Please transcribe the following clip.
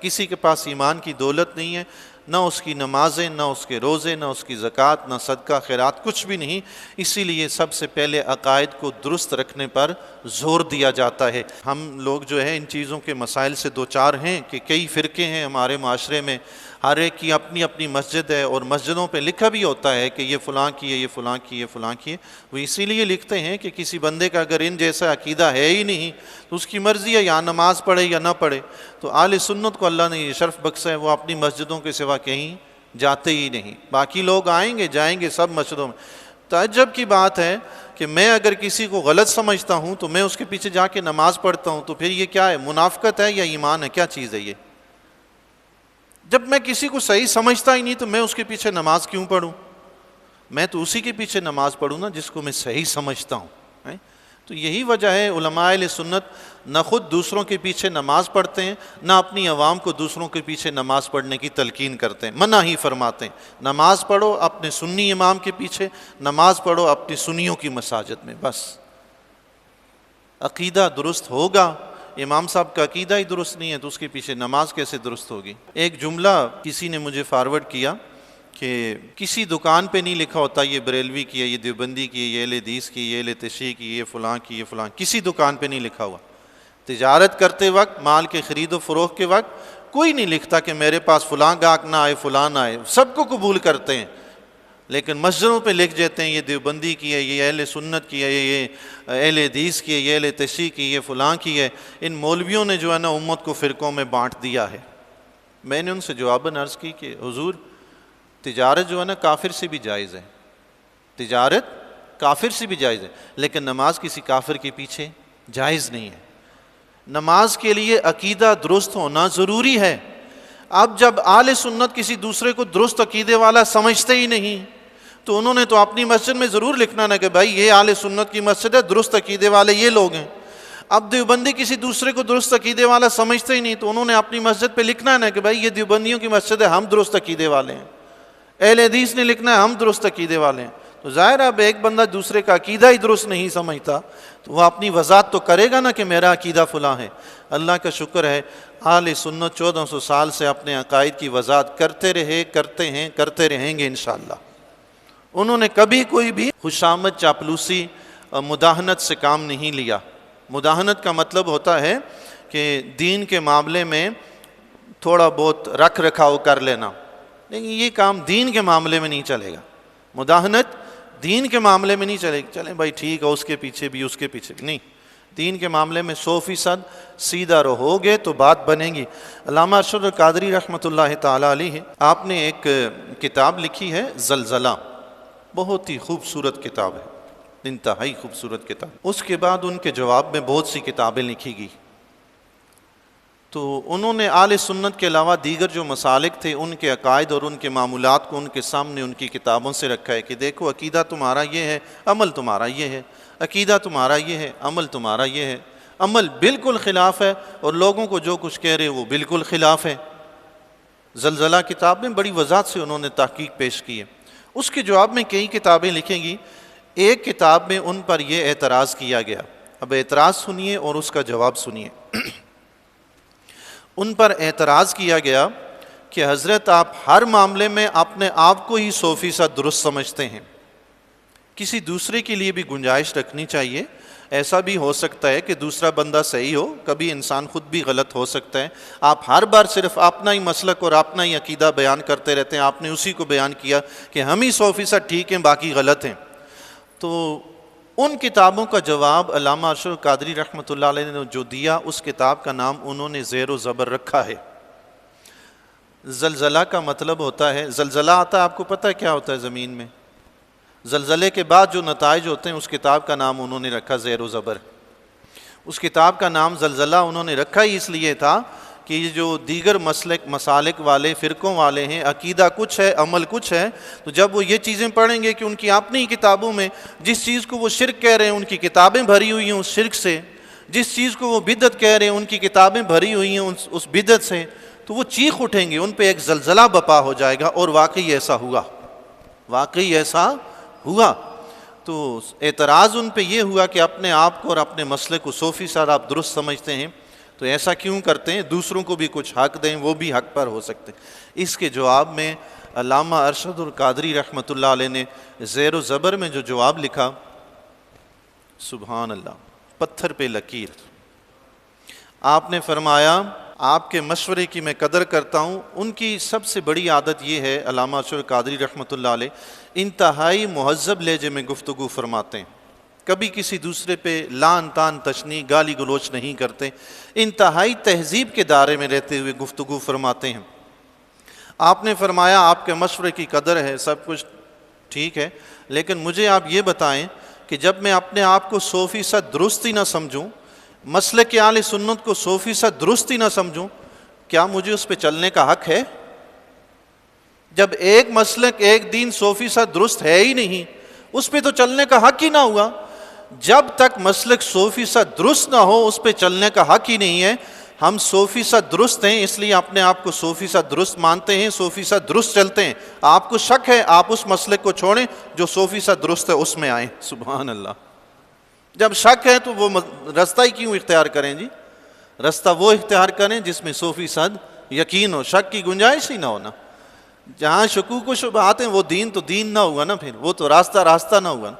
کسی کے پاس ایمان کی دولت نہیں ہے، نہ اس کی نمازیں، نہ اس کے روزے، نہ اس کی زکوٰۃ، نہ صدقہ خیرات، کچھ بھی نہیں۔ اسی لیے سب سے پہلے عقائد کو درست رکھنے پر زور دیا جاتا ہے۔ ہم لوگ جو ہے ان چیزوں کے مسائل سے دوچار ہیں کہ کئی فرقے ہیں ہمارے معاشرے میں، ہر ایک کی اپنی اپنی مسجد ہے، اور مسجدوں پہ لکھا بھی ہوتا ہے کہ یہ فلاں کی ہے، یہ فلاں کی ہے، فلاں کی ہے۔ وہ اسی لیے لکھتے ہیں کہ کسی بندے کا اگر ان جیسا عقیدہ ہے ہی نہیں تو اس کی مرضی ہے یا نماز پڑھے یا نہ پڑھے۔ تو اہل سنت کو اللہ نے یہ شرف بخشا ہے، وہ اپنی مسجدوں کے سوا کہیں جاتے ہی نہیں۔ باقی لوگ آئیں گے جائیں گے سب مسجدوں میں۔ تعجب کی بات ہے کہ میں اگر کسی کو غلط سمجھتا ہوں تو میں اس کے پیچھے جا کے نماز پڑھتا ہوں، تو پھر یہ کیا ہے؟ منافقت ہے یا ایمان ہے؟ کیا چیز ہے یہ؟ جب میں کسی کو صحیح سمجھتا ہی نہیں تو میں اس کے پیچھے نماز کیوں پڑھوں؟ میں تو اسی کے پیچھے نماز پڑھوں نا جس کو میں صحیح سمجھتا ہوں۔ تو یہی وجہ ہے علماء اہل سنت نہ خود دوسروں کے پیچھے نماز پڑھتے ہیں، نہ اپنی عوام کو دوسروں کے پیچھے نماز پڑھنے کی تلقین کرتے ہیں، منع ہی فرماتے ہیں۔ نماز پڑھو اپنے سنی امام کے پیچھے، نماز پڑھو اپنی سنیوں کی مساجد میں، بس۔ عقیدہ درست ہوگا، امام صاحب کا عقیدہ ہی درست نہیں ہے تو اس کے پیچھے نماز کیسے درست ہوگی؟ ایک جملہ کسی نے مجھے فارورڈ کیا کہ کسی دکان پہ نہیں لکھا ہوتا یہ بریلوی کی ہے، یہ دیوبندی کی ہے، یہ اہل حدیث کی، یہ اہل تشیع کی، یہ فلاں کی، یہ فلاں، کسی دکان پہ نہیں لکھا ہوا۔ تجارت کرتے وقت، مال کے خرید و فروخت کے وقت کوئی نہیں لکھتا کہ میرے پاس فلاں گاہک نہ آئے، فلاں نہ آئے، سب کو قبول کرتے ہیں۔ لیکن مسجدوں پہ لکھ دیتے ہیں یہ دیوبندی کی ہے، یہ اہل سنت کی ہے، یہ اہل حدیث کی ہے، یہ اہل تشیع کی، یہ فلاں کی ہے۔ ان مولویوں نے جو ہے نا امت کو فرقوں میں بانٹ دیا ہے۔ میں نے ان سے جواباً عرض کی کہ حضور تجارت جو ہے نا کافر سے بھی جائز ہے، تجارت کافر سے بھی جائز ہے، لیکن نماز کسی کافر کے پیچھے جائز نہیں ہے۔ نماز کے لیے عقیدہ درست ہونا ضروری ہے۔ اب جب اہل سنت کسی دوسرے کو درست عقیدے والا سمجھتے ہی نہیں تو انہوں نے تو اپنی مسجد میں ضرور لکھنا نا کہ بھائی یہ اہل سنت کی مسجد ہے، درست عقیدے والے یہ لوگ ہیں۔ اب دیوبندی کسی دوسرے کو درست عقیدے والا سمجھتے ہی نہیں تو انہوں نے اپنی مسجد پہ لکھنا ہے نا کہ بھائی یہ دیوبندیوں کی مسجد ہے، ہم درست عقیدے والے ہیں۔ اہل حدیث نے لکھنا ہے ہم درست عقیدے والے ہیں۔ تو ظاہر ہے اب ایک بندہ دوسرے کا عقیدہ ہی درست نہیں سمجھتا تو وہ اپنی وضاحت تو کرے گا نا کہ میرا عقیدہ فلاں ہے۔ اللہ کا شکر ہے اہل سنت 1400 سال سے اپنے عقائد کی وضاحت کرتے رہے، کرتے ہیں، کرتے رہیں گے انشاءاللہ۔ انہوں نے کبھی کوئی بھی خوشامد، چاپلوسی، مداہنت سے کام نہیں لیا۔ مداہنت کا مطلب ہوتا ہے کہ دین کے معاملے میں تھوڑا بہت رکھ رکھاؤ کر لینا، لیکن یہ کام دین کے معاملے میں نہیں چلے گا۔ مداہنت دین کے معاملے میں نہیں چلے گی، چلیں بھائی ٹھیک ہے اس کے پیچھے بھی، اس کے پیچھے بھی نہیں۔ دین کے معاملے میں 100% سیدھا رہو گے تو بات بنے گی۔ علامہ ارشد قادری رحمۃ اللہ تعالی علیہ، آپ نے ایک کتاب لکھی ہے زلزلہ، بہت ہی خوبصورت کتاب ہے، انتہائی خوبصورت کتاب۔ اس کے بعد ان کے جواب میں بہت سی کتابیں لکھی گئی۔ تو انہوں نے اہل سنت کے علاوہ دیگر جو مسالک تھے ان کے عقائد اور ان کے معمولات کو ان کے سامنے ان کی کتابوں سے رکھا ہے کہ دیکھو عقیدہ تمہارا یہ ہے، عمل تمہارا یہ ہے، عقیدہ تمہارا یہ ہے، عمل تمہارا یہ ہے۔ عمل بالکل خلاف ہے اور لوگوں کو جو کچھ کہہ رہے وہ بالکل خلاف ہے۔ زلزلہ کتاب میں بڑی وضاحت سے انہوں نے تحقیق پیش کی ہے۔ اس کے جواب میں کئی کتابیں لکھیں گی۔ ایک کتاب میں ان پر یہ اعتراض کیا گیا، اب اعتراض سنیے اور اس کا جواب سنیے۔ ان پر اعتراض کیا گیا کہ حضرت آپ ہر معاملے میں اپنے آپ کو ہی 100% درست سمجھتے ہیں، کسی دوسرے کے لیے بھی گنجائش رکھنی چاہیے۔ ایسا بھی ہو سکتا ہے کہ دوسرا بندہ صحیح ہو، کبھی انسان خود بھی غلط ہو سکتا ہے۔ آپ ہر بار صرف اپنا ہی مسلک اور اپنا ہی عقیدہ بیان کرتے رہتے ہیں۔ آپ نے اسی کو بیان کیا کہ ہم ہی 100% ٹھیک ہیں، باقی غلط ہیں۔ تو ان کتابوں کا جواب علامہ ارشد قادری رحمۃ اللہ علیہ نے جو دیا، اس کتاب کا نام انہوں نے زیر و زبر رکھا ہے۔ زلزلہ کا مطلب ہوتا ہے، زلزلہ آتا ہے، آپ کو پتہ ہے کیا ہوتا ہے زمین میں؟ زلزلے کے بعد جو نتائج ہوتے ہیں اس کتاب کا نام انہوں نے رکھا زیر و زبر۔ اس کتاب کا نام زلزلہ انہوں نے رکھا ہی اس لیے تھا کہ یہ جو دیگر مسالک والے فرقوں والے ہیں، عقیدہ کچھ ہے، عمل کچھ ہے، تو جب وہ یہ چیزیں پڑھیں گے کہ ان کی اپنی کتابوں میں جس چیز کو وہ شرک کہہ رہے ہیں ان کی کتابیں بھری ہوئی ہیں اس شرک سے، جس چیز کو وہ بدعت کہہ رہے ہیں ان کی کتابیں بھری ہوئی ہیں اس بدعت سے، تو وہ چیخ اٹھیں گے، ان پہ ایک زلزلہ بپا ہو جائے گا۔ اور واقعی ایسا ہوا، واقعی ایسا ہوا۔ تو اعتراض ان پہ یہ ہوا کہ اپنے آپ کو اور اپنے مسئلے کو 100% آپ درست سمجھتے ہیں، تو ایسا کیوں کرتے ہیں؟ دوسروں کو بھی کچھ حق دیں، وہ بھی حق پر ہو سکتے ہیں۔ اس کے جواب میں علامہ ارشد القادری رحمۃ اللہ علیہ نے زیر و زبر میں جو جواب لکھا، سبحان اللہ، پتھر پہ لکیر۔ آپ نے فرمایا آپ کے مشورے کی میں قدر کرتا ہوں۔ ان کی سب سے بڑی عادت یہ ہے، علامہ ارشد القادری رحمۃ اللہ علیہ انتہائی مہذب لہجے میں گفتگو فرماتے ہیں، کبھی کسی دوسرے پہ لان تان تشنیع گالی گلوچ نہیں کرتے، انتہائی تہذیب کے دائرے میں رہتے ہوئے گفتگو فرماتے ہیں۔ آپ نے فرمایا آپ کے مشورے کی قدر ہے، سب کچھ ٹھیک ہے، لیکن مجھے آپ یہ بتائیں کہ جب میں اپنے آپ کو 100% درست ہی نہ سمجھوں، مسلک اہل سنت کو 100% درست ہی نہ سمجھوں، کیا مجھے اس پہ چلنے کا حق ہے؟ جب ایک مسلک ایک دین 100% درست ہے ہی نہیں، اس پہ تو چلنے کا حق ہی نہ ہوا۔ جب تک مسلک 100% درست نہ ہو، اس پہ چلنے کا حق ہی نہیں ہے۔ ہم 100% درست ہیں، اس لیے اپنے آپ کو 100% درست مانتے ہیں، 100% درست چلتے ہیں۔ آپ کو شک ہے، آپ اس مسلک کو چھوڑیں جو 100% درست ہے، اس میں آئیں۔ سبحان اللہ۔ جب شک ہے تو وہ رستہ ہی کیوں اختیار کریں جی؟ رستہ وہ اختیار کریں جس میں 100% یقین ہو، شک کی گنجائش ہی نہ ہونا۔ جہاں شکوک و شبہات ہیں وہ دین تو دین نہ ہوا نا، پھر وہ تو راستہ نہ ہوا نا۔